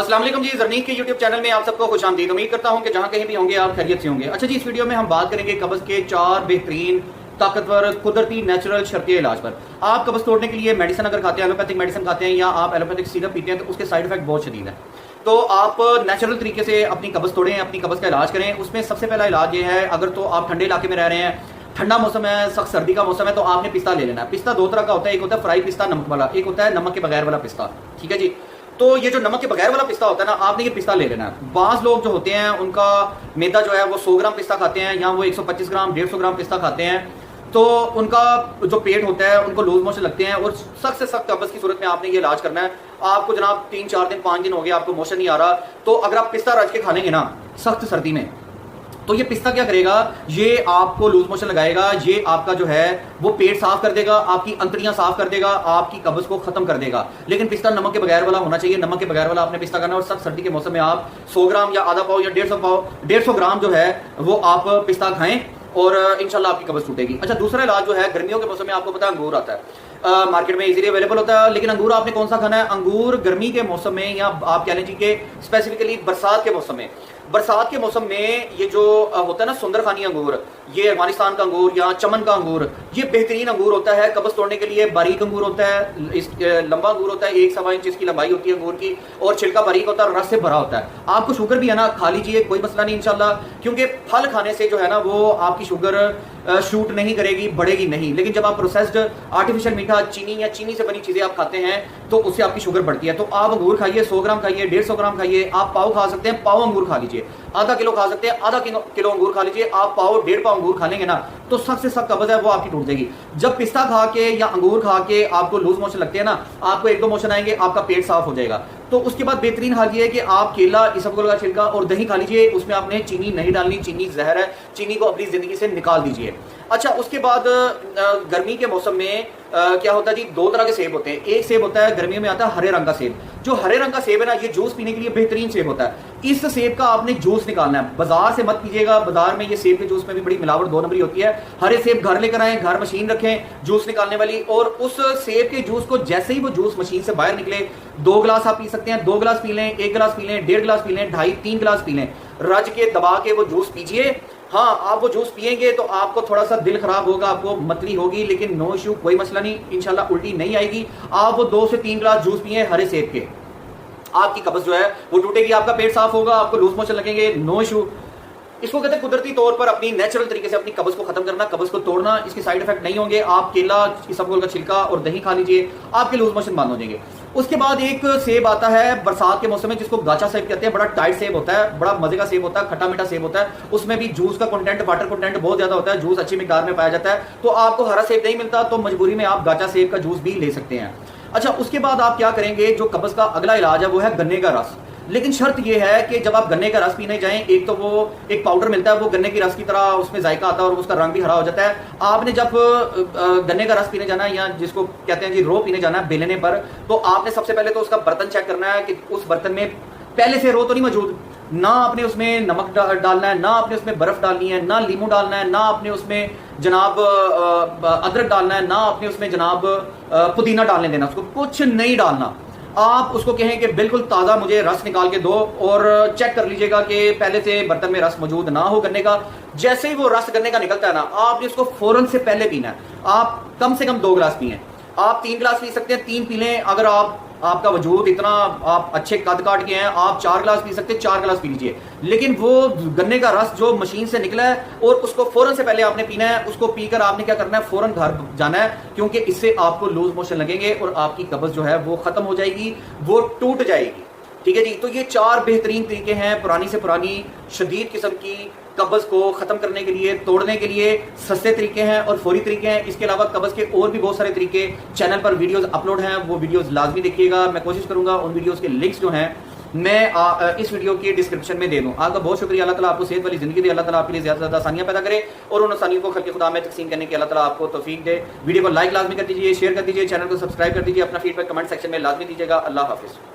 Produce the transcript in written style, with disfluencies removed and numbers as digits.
अस्सलाम वालेकुम जी, जरनीक के यूट्यूब चैनल में आप सबको खुशामदीद। उम्मीद करता हूं कि जहां कहीं भी होंगे आप खैरियत से होंगे। अच्छा जी, इस वीडियो में हम बात करेंगे कब्ज के 4 बेहतरीन ताकतवर कुदरती नेचुरल शर्तीय इलाज पर। आप कब्ज तोड़ने के लिए मेडिसिन अगर खाते हैं, एलोपैथिक मेडिसिन खाते हैं या आप एलोपैथिक सिरप पीते हैं तो उसके साइड इफेक्ट बहुत शदीद है। तो आप नेचुरल तरीके से अपनी कब्ज तोड़ें, अपनी कब्ज का इलाज करें। उसमें सबसे पहला इलाज ये है, अगर तो आप ठंडे इलाके में रह रहे हैं, ठंडा मौसम है, सख्त सर्दी का मौसम है, तो आपने पिस्ता ले लेना है। पिस्ता दो तरह का होता है, एक होता है फ्राई पिस्ता नमक वाला, एक होता है नमक के बगैर वाला पिस्ता। ठीक है जी। तो ये जो नमक के बगैर वाला पिस्ता होता है ना, आपने ये पिस्ता ले लेना है। बाज लोग जो होते हैं उनका मैदा जो है वो 100 ग्राम पिस्ता खाते हैं या वो 125 ग्राम 150 ग्राम पिस्ता खाते हैं, तो उनका जो पेट होता है उनको लूज मोशन लगते हैं और सख्त से सख्त कब्ज की सूरत में आपने ये इलाज करना है। आपको जनाब 3-4 दिन 5 दिन हो गए आपको मोशन नहीं आ रहा, तो अगर आप पिस्ता रच के खा लेंगे ना सख्त सर्दी में, तो ये पिस्ता क्या करेगा, ये आपको लूज मोशन लगाएगा, ये आपका जो है वो पेट साफ कर देगा, आपकी अंतड़ियां साफ कर देगा, आपकी कब्ज को खत्म कर देगा। लेकिन पिस्ता नमक के बगैर वाला होना चाहिए। नमक के बगैर वाला आपने पिस्ता करना और सख्त सर्दी के मौसम में आप 100 ग्राम या आधा पाव या 150 ग्राम जो है वो आप पिस्ता खाएं और इंशाल्लाह आपकी कब्ज टूटेगी। अच्छा, दूसरा इलाज जो है, गर्मियों के मौसम में आपको पता है अंगूर आता है, मार्केट में इजीली अवेलेबल होता है, लेकिन अंगूर आपने कौन सा खाना है? अंगूर गर्मी के मौसम में या आप कह लीजिए कि स्पेसिफिकली बरसात के मौसम में। बरसात के मौसम में ये जो होता है ना सुंदर खानी अंगूर, ये अफगानिस्तान का अंगूर या चमन का अंगूर, ये बेहतरीन अंगूर होता है कब्ज तोड़ने के लिए। बारीक अंगूर होता है, लंबा अंगूर होता है, 1-1.25 इंच इसकी लंबाई होती है अंगूर की, और छिलका बारीक होता है और रस से भरा होता है। आपको शुगर भी है ना, खा लीजिए, कोई मसला नहीं इंशाल्लाह, क्योंकि फल खाने से जो है ना वो आपकी शुगर शूट नहीं करेगी, बढ़ेगी नहीं। लेकिन जब आप प्रोसेस्ड आर्टिफिशियल मीठा, चीनी या चीनी से बनी चीजें आप खाते हैं तो उससे आपकी शुगर बढ़ती है। तो आप अंगूर खाइए, 100 ग्राम खाइए, 150 ग्राम खाइए, आप पाव खा सकते हैं, पाव अंगूर खा लीजिए, आधा किलो खा सकते हैं, आधा किलो अंगूर खा लीजिए। आप पाव 1.5 पाव अंगूर खा लेंगे ना तो सख्त से सख्त कब्ज है वो आपकी टूट जाएगी। जब पिस्ता खा के या अंगूर खा के आपको लूज मोशन लगते हैं ना, आपको 1-2 मोशन आएंगे, आपका पेट साफ हो जाएगा। तो उसके बाद बेहतरीन हाल ये है कि आप केला, इसबगोल का छिलका और दही खा लीजिए। उसमें आपने चीनी नहीं डालनी, चीनी जहर है, चीनी को अपनी जिंदगी से निकाल दीजिए। अच्छा, उसके बाद गर्मी के मौसम में क्या होता है जी, 2 तरह के सेब होते हैं। एक सेब होता है गर्मियों में आता है हरे रंग का सेब। जो हरे रंग का सेब है ना, ये जूस पीने के लिए बेहतरीन सेब होता है। इस सेब का आपने जूस निकालना है, बाजार से मत पीजिएगा। बाजार में ये सेब के जूस में भी बड़ी मिलावट 2 नंबरी होती है। हरे सेब घर लेकर आए, घर मशीन रखें जूस निकालने वाली, और उस सेब के जूस को जैसे ही वो जूस मशीन से बाहर निकले, 2 गिलास आप पी सकते हैं। 2 गिलास पी लें, 1 गिलास पी लें, 1.5 गिलास पी लें, 2.5-3 गिलास पी लें, रज के दबा के वो जूस पीजिए। हाँ, आप वो जूस पिएंगे तो आपको थोड़ा सा दिल खराब होगा, आपको मतली होगी, लेकिन नो इशू, कोई मसला नहीं, इंशाल्लाह उल्टी नहीं आएगी। आप वो 2 से 3 गिलास जूस पिए हरे सेब के, आपकी कब्ज जो है वो टूटेगी, आपका पेट साफ होगा, आपको लूज मोशन लगेंगे, नो इशू। इसको कहते हैं कुदरती तौर पर अपनी नेचुरल तरीके से अपनी कब्ज को खत्म करना, कब्ज को तोड़ना। इसके साइड इफेक्ट नहीं होंगे। आप केला, इसबगोल का छिलका और दही खा लीजिए, आपके लूज मोशन बंद हो जाएंगे। उसके बाद एक सेब आता है बरसात के मौसम में, जिसको गाचा सेब कहते हैं। बड़ा टाइट सेब होता है, बड़ा मजे का सेब होता है, खट्टा मीठा सेब होता है। उसमें भी जूस का कंटेंट, वाटर कंटेंट बहुत ज्यादा होता है, जूस अच्छी मिकदार में पाया जाता है। तो आपको हरा सेब नहीं मिलता तो मजबूरी में आप गाचा सेब का जूस भी ले सकते हैं। अच्छा, उसके बाद आप क्या करेंगे, जो कब्ज का अगला इलाज है वो है गन्ने का रस। लेकिन शर्त यह है कि जब आप गन्ने का रस पीने जाएं, एक तो वो एक पाउडर मिलता है, वो गन्ने की रस की तरह उसमें जायका आता है और उसका रंग भी हरा हो जाता है। आपने जब गन्ने का रस पीने जाना है, या जिसको कहते हैं जी रो पीने जाना है बेलने पर, तो आपने सबसे पहले तो उसका बर्तन चेक करना है कि उस बर्तन में पहले से रो तो नहीं मौजूद, ना आपने उसमें नमक डालना है, ना आपने उसमें बर्फ डालनी है, ना लीमू डालना है, ना आपने उसमें जनाब अदरक डालना है, ना आपने उसमें जनाब पुदीना डालने देना, उसको कुछ नहीं डालना। आप उसको कहें कि बिल्कुल ताज़ा मुझे रस निकाल के दो, और चेक कर लीजिएगा कि पहले से बर्तन में रस मौजूद ना हो गन्ने का। जैसे ही वो रस गन्ने का निकलता है ना, आपने उसको फौरन से पहले पीना है। आप कम से कम 2 गिलास पिए, आप 3 गिलास पी सकते हैं, 3 पी लें। अगर आपका वजूद इतना, आप अच्छे कद काट के हैं, आप 4 गिलास पी सकते हैं, 4 गिलास पी लीजिए। लेकिन वो गन्ने का रस जो मशीन से निकला है और उसको फौरन से पहले आपने पीना है। उसको पीकर आपने क्या करना है, फौरन घर जाना है, क्योंकि इससे आपको लूज मोशन लगेंगे और आपकी कब्ज जो है वो खत्म हो जाएगी, वो टूट जाएगी। ठीक है जी। तो ये 4 बेहतरीन तरीके हैं पुरानी से पुरानी शदीद किस्म की कब्ज को खत्म करने के लिए, तोड़ने के लिए। सस्ते तरीके हैं और फौरी तरीके हैं। इसके अलावा कब्ज के और भी बहुत सारे तरीके चैनल पर वीडियोस अपलोड हैं, वो वीडियोस लाजमी देखिएगा। मैं कोशिश करूंगा उन वीडियोस के लिंक्स जो हैं मैं इस वीडियो की डिस्क्रिप्शन में दे दूं। आपका बहुत शुक्रिया। अल्लाह ताला आपको सेहत वाली जिंदगी दे, अल्लाह ताला आपके लिए ज्यादा से ज्यादा आसानियां पैदा करे और उन आसानियों को खल्क़ खुदा में तकसीम करने की अल्लाह ताला आपको तौफीक दे। वीडियो को लाइक लाजमी कर दीजिए, शेयर कर दीजिए, चैनल को सब्सक्राइब कर दीजिए, अपना फीडबैक कमेंट सेक्शन में लाजमी दीजिएगा। अल्लाह हाफिज़।